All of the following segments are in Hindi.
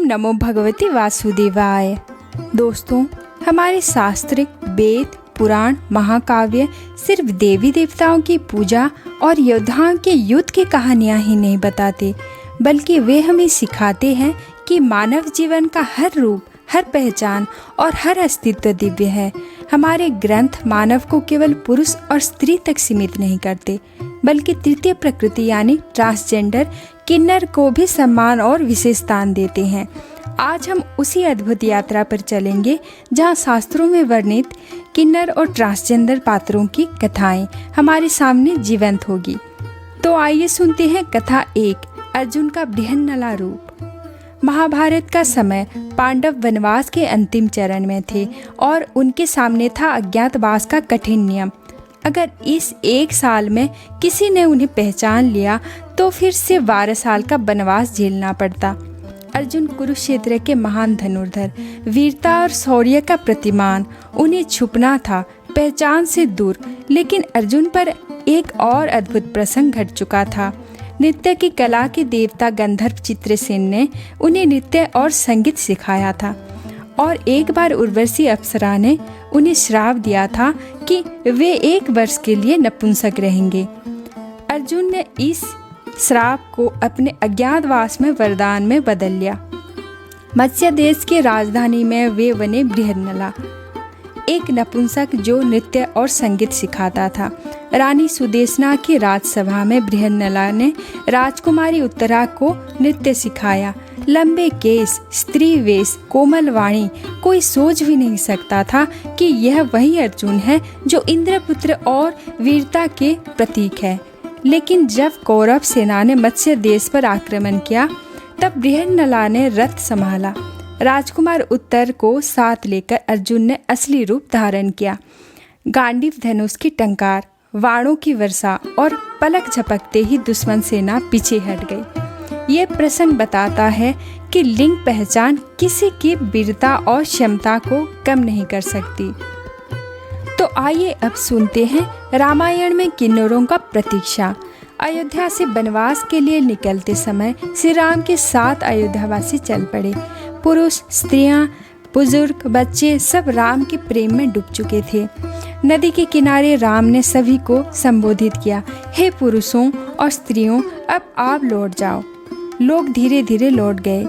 नमो भगवते वासुदेवाय। दोस्तों, हमारे शास्त्र, वेद, पुराण, महाकाव्य सिर्फ देवी देवताओं की पूजा और योद्धाओं के युद्ध की कहानियाँ ही नहीं बताते, बल्कि वे हमें सिखाते हैं कि मानव जीवन का हर रूप, हर पहचान और हर अस्तित्व दिव्य है। हमारे ग्रंथ मानव को केवल पुरुष और स्त्री तक सीमित नहीं करते, बल्कि तृतीय प्रकृति यानी ट्रांसजेंडर किन्नर को भी सम्मान और विशेष स्थान देते हैं। आज हम उसी अद्भुत यात्रा पर चलेंगे जहां शास्त्रों में वर्णित किन्नर और ट्रांसजेंडर पात्रों की कथाएं हमारे सामने जीवंत होगी। तो आइए सुनते हैं कथा 1, अर्जुन का बृहन्नला रूप। महाभारत का समय पांडव वनवास के अंतिम चरण में थे और उनके सामने था अज्ञातवास का कठिन नियम। अगर इस 1 साल में किसी ने उन्हें पहचान लिया तो फिर से 12 साल का वनवास झेलना पड़ता। अर्जुन कुरुक्षेत्र के महान धनुर्धर, वीरता और शौर्य का प्रतिमान, उन्हें छुपना था पहचान से दूर। लेकिन अर्जुन पर एक और अद्भुत प्रसंग घट चुका था। नृत्य की कला के देवता गंधर्व चित्रसेन ने उन्हें नृत्य और संगीत सिखाया था, और एक बार उर्वशी अप्सरा ने उन्हें श्राप दिया था कि वे 1 वर्ष के लिए नपुंसक रहेंगे। अर्जुन ने इस श्राप को अपने अज्ञातवास में वरदान में बदल लिया। मत्स्य देश की राजधानी में वे बने बृहन्नला, एक नपुंसक जो नृत्य और संगीत सिखाता था। रानी सुदेशना की राजसभा में बृहन्नला ने राजकुमारी उत्तरा को नृत्य सिखाया। लंबे केस, स्त्री वेश, कोमल वाणी, कोई सोच भी नहीं सकता था कि यह वही अर्जुन है जो इंद्रपुत्र और वीरता के प्रतीक है। लेकिन जब कौरव सेना ने मत्स्य देश पर आक्रमण किया, तब बृहन्नला ने रथ संभाला। राजकुमार उत्तर को साथ लेकर अर्जुन ने असली रूप धारण किया। गांडीव धनुष की टंकार, वाणों की वर्षा और पलक झपकते ही दुश्मन सेना पीछे हट गई। ये प्रसंग बताता है कि लिंग पहचान किसी की वीरता और क्षमता को कम नहीं कर सकती। तो आइए अब सुनते हैं रामायण में किन्नरों का प्रतीक्षा। अयोध्या से वनवास के लिए निकलते समय श्री राम के 7 अयोध्यावासी चल पड़े। पुरुष, स्त्रियां, बुजुर्ग, बच्चे सब राम के प्रेम में डूब चुके थे। नदी के किनारे राम ने सभी को संबोधित किया, हे पुरुषों और स्त्रियों, अब आप लौट जाओ। लोग धीरे धीरे लौट गए,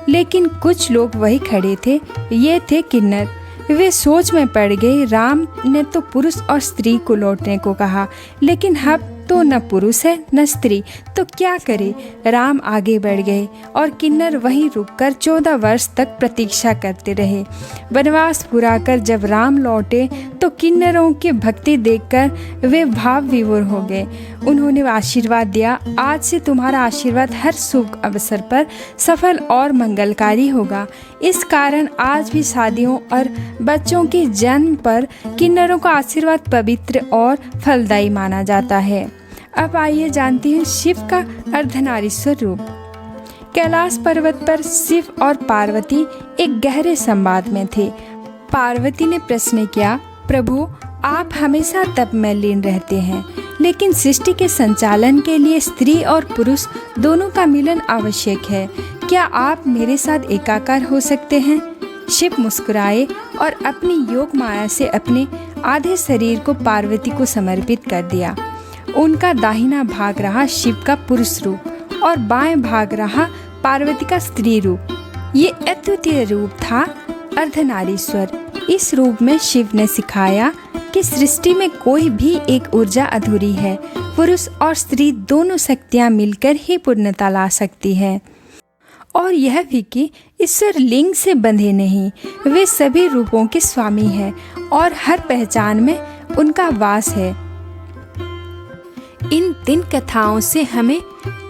लेकिन कुछ लोग वही खड़े थे। ये थे किन्नर। वे सोच में पड़ गए। राम ने तो पुरुष और स्त्री को लौटने को कहा, लेकिन अब तो न पुरुष है न स्त्री, तो क्या करे। राम आगे बढ़ गए और किन्नर वहीं रुककर 14 वर्ष तक प्रतीक्षा करते रहे। वनवास पूरा कर जब राम लौटे तो किन्नरों की भक्ति देखकर वे भाव विभोर हो गए। उन्होंने आशीर्वाद दिया, आज से तुम्हारा आशीर्वाद हर शुभ अवसर पर सफल और मंगलकारी होगा। इस कारण आज भी शादियों और बच्चों के जन्म पर किन्नरों का आशीर्वाद पवित्र और फलदायी माना जाता है। अब आइए जानते हैं शिव का अर्धनारीश्वर रूप। कैलाश पर्वत पर शिव और पार्वती एक गहरे संवाद में थे। पार्वती ने प्रश्न किया, प्रभु, आप हमेशा तप में लीन रहते हैं, लेकिन सृष्टि के संचालन के लिए स्त्री और पुरुष दोनों का मिलन आवश्यक है। क्या आप मेरे साथ एकाकार हो सकते हैं? शिव मुस्कुराए और अपनी योग माया से अपने आधे शरीर को पार्वती को समर्पित कर दिया। उनका दाहिना भाग रहा शिव का पुरुष रूप और बाएं भाग रहा पार्वती का स्त्री रूप। ये अद्वितीय रूप था अर्धनारीश्वर। इस रूप में शिव ने सिखाया कि सृष्टि में कोई भी एक ऊर्जा अधूरी है। पुरुष और स्त्री दोनों शक्तियाँ मिलकर ही पूर्णता ला सकती है। और यह भी कि ईश्वर लिंग से बंधे नहीं, वे सभी रूपों के स्वामी हैं और हर पहचान में उनका वास है। इन 3 कथाओं से हमें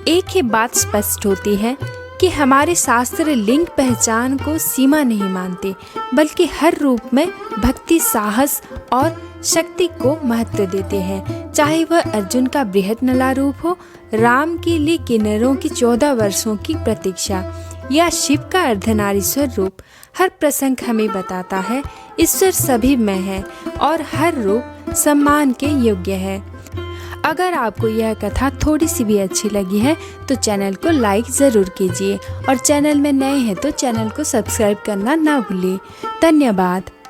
एक ही बात स्पष्ट होती है कि हमारे शास्त्र लिंग पहचान को सीमा नहीं मानते, बल्कि हर रूप में भक्ति, साहस और शक्ति को महत्व देते हैं। चाहे वह अर्जुन का बृहन्नला रूप हो, राम के लिए किन्नरों की 14 वर्षों की प्रतीक्षा, या शिव का अर्धनारीश्वर रूप। हर प्रसंग हमें बताता है ईश्वर सभी में है और हर रूप सम्मान के योग्य है। अगर आपको यह कथा थोड़ी सी भी अच्छी लगी है तो चैनल को लाइक ज़रूर कीजिए और चैनल में नए हैं तो चैनल को सब्सक्राइब करना ना भूलिए। धन्यवाद।